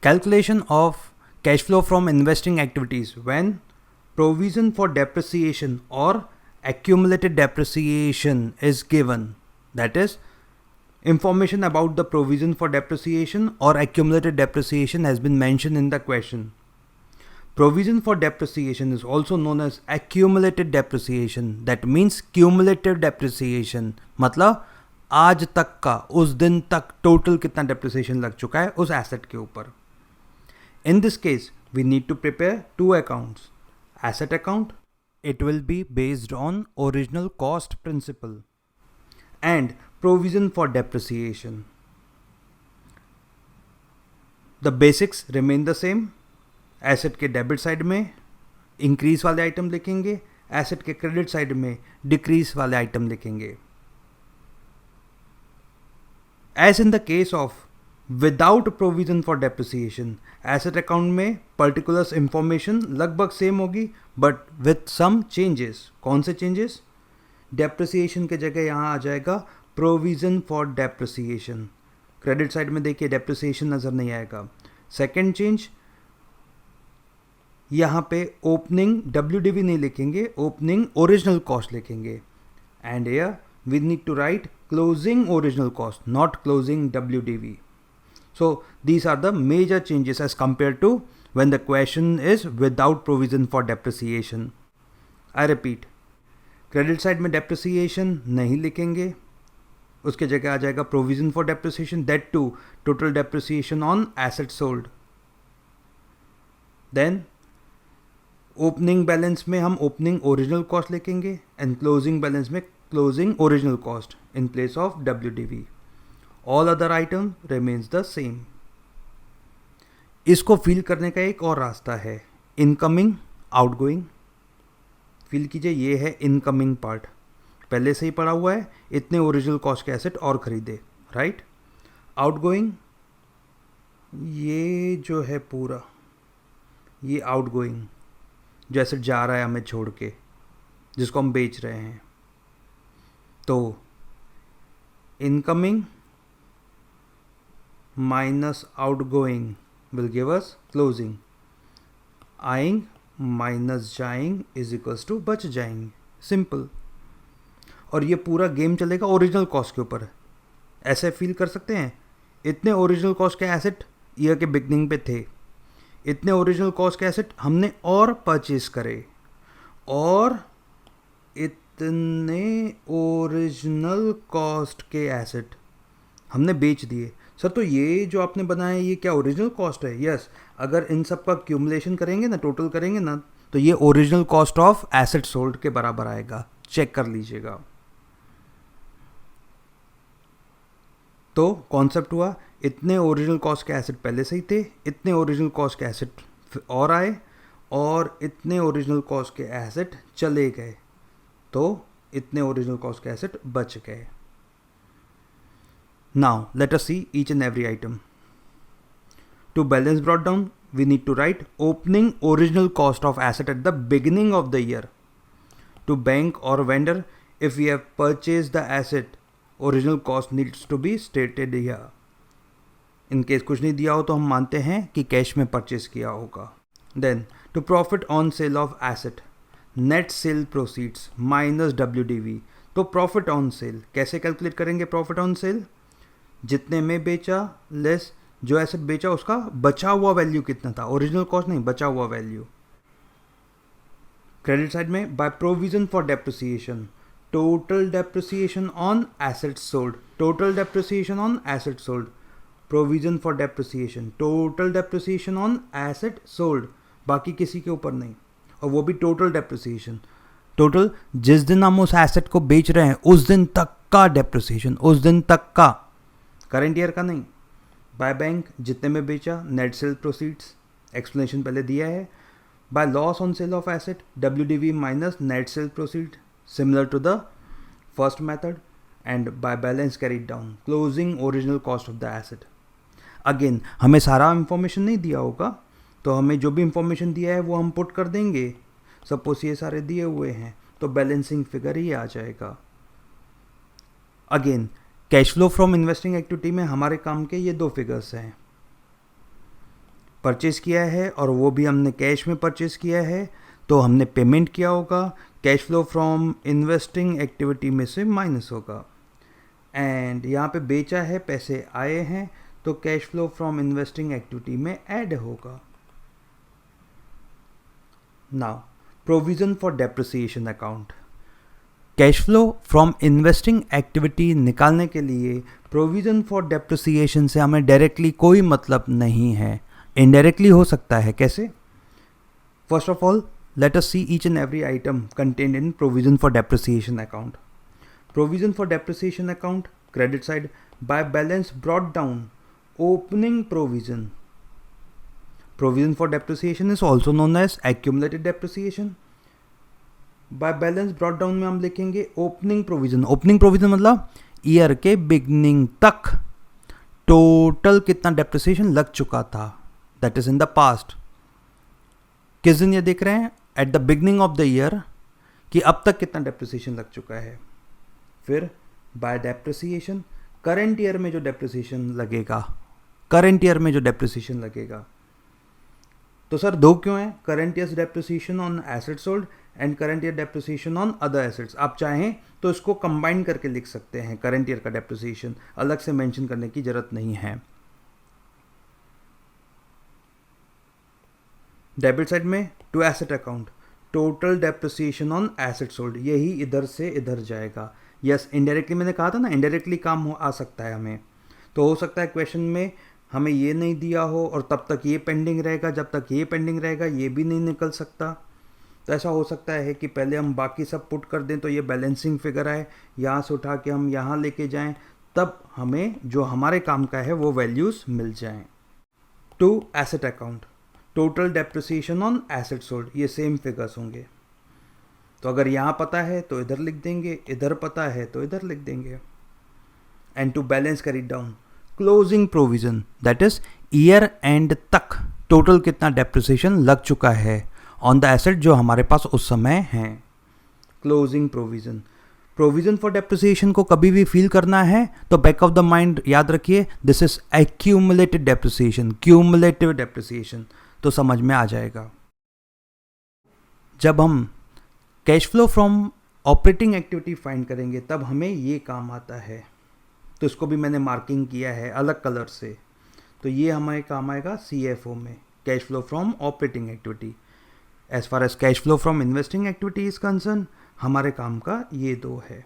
Calculation of cash flow from investing activities when provision for depreciation or accumulated depreciation is given. That is, information about the provision for depreciation or accumulated depreciation has been mentioned in the question. Provision for depreciation is also known as accumulated depreciation. That means cumulative depreciation. मतलब आज तक का, उस दिन तक total कितना depreciation लग चुका है उस एसेट के ऊपर. In this case, we need to prepare two accounts. Asset account, it will be based on original cost principle, and provision for depreciation. The basics remain the same. Asset के debit side में increase वाले item लिखेंगे, asset के credit side में decrease वाले item लिखेंगे. As in the case of without provision for depreciation, asset account में particulars information लगभग सेम होगी बट विथ सम चेंजेस. कौन से चेंजेस? डेप्रिसिएशन के जगह यहाँ आ जाएगा provision for depreciation. Credit side में देखिए डेप्रिसिएशन नज़र नहीं आएगा. सेकेंड चेंज, यहाँ पे ओपनिंग WDV नहीं लिखेंगे, ओपनिंग ओरिजिनल कॉस्ट लिखेंगे. And here we need to write closing original cost, not closing WDV. So these are the major changes as compared to when the question is without provision for depreciation. I repeat, credit side में depreciation नहीं लिखेंगे, उसके जगह आ जाएगा provision for depreciation, that to total depreciation on asset sold. Then opening balance में हम opening original cost लिखेंगे एंड क्लोजिंग बैलेंस में closing original cost in place of WDV. All other item remains the same. इसको feel करने का एक और रास्ता है, इनकमिंग आउटगोइंग. फील कीजिए, ये है इनकमिंग पार्ट, पहले से ही पड़ा हुआ है. इतने ओरिजिनल कॉस्ट के एसेट और खरीदे, राइट. आउटगोइंग, ये जो है पूरा, ये आउटगोइंग जो एसेट जा रहा है हमें छोड़ के, जिसको हम बेच रहे हैं. तो incoming minus outgoing will give us closing. आइंग माइनस जाइंग इज इक्वल्स टू बच जाएंगे. सिंपल. और ये पूरा गेम चलेगा ओरिजिनल कॉस्ट के ऊपर. ऐसे फील कर सकते हैं, इतने ओरिजिनल कॉस्ट के एसेट ईयर के बिगनिंग पे थे, इतने ओरिजिनल कॉस्ट के एसेट हमने और परचेज करे, और इतने ओरिजिनल कॉस्ट के एसेट हमने बेच दिए. सर तो ये जो आपने बनाया ये क्या ओरिजिनल कॉस्ट है? यस. अगर इन सब का क्यूमुलेशन करेंगे ना, टोटल करेंगे ना, तो ये original cost of asset sold के बराबर आएगा. चेक कर लीजिएगा. तो कॉन्सेप्ट हुआ, इतने ओरिजिनल कॉस्ट के एसेट पहले से ही थे, इतने ओरिजिनल कॉस्ट के एसेट और आए, और इतने ओरिजिनल कॉस्ट के एसेट चले गए, तो इतने ओरिजिनल कॉस्ट के एसेट बच गए. Now let us see each and every item. To balance brought down, we need to write opening original cost of asset at the beginning of the year. To bank or vendor, if we have purchased the asset, original cost needs to be stated here. In case कुछ नहीं दिया हो तो हम मानते हैं कि cash में परचेज किया होगा. Then to profit on sale of asset, net sale proceeds minus WDV. तो प्रॉफिट ऑन सेल कैसे कैलकुलेट करेंगे? प्रॉफिट ऑन सेल, जितने में बेचा लेस जो एसेट बेचा उसका बचा हुआ वैल्यू कितना था, ओरिजिनल कॉस्ट नहीं, बचा हुआ वैल्यू. क्रेडिट साइड में by provision for depreciation, total depreciation on asset sold, total depreciation on asset sold. Provision for depreciation, total depreciation on asset sold, बाकी किसी के ऊपर नहीं, और वो भी टोटल डेप्रिसिएशन. टोटल जिस दिन हम उस एसेट को बेच रहे हैं उस दिन तक का डेप्रिसिएशन, उस दिन तक का, करंट ईयर का नहीं. बाय बैंक, जितने में बेचा, नेट सेल प्रोसीड्स, एक्सप्लेनेशन पहले दिया है. By loss on sale of asset, WDV minus net sale proceed, similar to the first method. And by balance carried down, closing original cost of the asset. Again हमें सारा information नहीं दिया होगा, तो हमें जो भी इंफॉर्मेशन दिया है वो हम पुट कर देंगे. सपोज ये सारे दिए हुए हैं तो बैलेंसिंग फिगर ही आ जाएगा. Again cash flow from investing activity में हमारे काम के ये दो फिगर्स हैं. परचेज़ किया है और वो भी हमने कैश में परचेज़ किया है, तो हमने पेमेंट किया होगा, cash flow from investing activity में से माइनस होगा। एंड यहाँ पे बेचा है, पैसे आए हैं, तो cash flow from investing activity में ऐड होगा। Now provision for depreciation account. Cash flow from investing activity निकालने के लिए प्रोविज़न फॉर डेप्रिसिएशन से हमें डायरेक्टली कोई मतलब नहीं है, इनडायरेक्टली हो सकता है। कैसे? First of all, let us see each and every item contained in provision for depreciation account. Provision for depreciation account, credit side, by balance brought down, opening provision. Provision for depreciation is also known as accumulated depreciation. By balance brought down में हम लिखेंगे opening provision. Opening provision मतलब year के beginning तक total कितना depreciation लग चुका था, that is in the past. किस दिन ये देख रहे हैं? At the beginning of the year कि अब तक कितना डेप्रिसिएशन लग चुका है। फिर बाय डेप्रिसिएशन, करंट ईयर में जो डेप्रिसिएशन लगेगा, करंट ईयर में जो डेप्रिसिएशन लगेगा। तो सर दो क्यों है? Current year depreciation on asset sold and current year depreciation on other assets. आप चाहें तो इसको कंबाइन करके लिख सकते हैं, करंट ईयर का डेप्रिसिएशन अलग से मेंशन करने की जरूरत नहीं है। डेबिट साइड में to asset account, total depreciation on asset sold, यही इधर से इधर जाएगा। यस, इनडायरेक्टली मैंने कहा था ना, इनडायरेक्टली काम आ सकता है हमें। तो हो सकता है क्वेश्चन में हमें ये नहीं दिया हो और तब तक ये पेंडिंग रहेगा, जब तक ये पेंडिंग रहेगा ये भी नहीं निकल सकता। तो ऐसा हो सकता है कि पहले हम बाकी सब पुट कर दें तो ये बैलेंसिंग फिगर आए, यहाँ से उठा के हम यहाँ लेके जाएं, तब हमें जो हमारे काम का है वो वैल्यूज़ मिल जाएं। To asset account, total depreciation on asset sold, ये सेम फिगर्स होंगे। तो अगर यहाँ पता है तो इधर लिख देंगे, इधर पता है तो इधर लिख देंगे। एंड टू बैलेंस कर it down, closing provision, that is year and तक टोटल कितना डेप्रिसिएशन लग चुका है ऑन द एसेट जो हमारे पास उस समय है। Closing provision, provision for depreciation को कभी भी फील करना है तो बैक ऑफ द माइंड याद रखिए, this is accumulated depreciation, cumulative depreciation, तो समझ में आ जाएगा। जब हम cash flow from operating activity find करेंगे तब हमें ये काम आता है। तो इसको भी मैंने मार्किंग किया है अलग कलर से, तो ये हमारे काम आएगा CFO में, cash flow from operating activity. As far as cash flow from investing activity is concern, हमारे काम का ये दो है।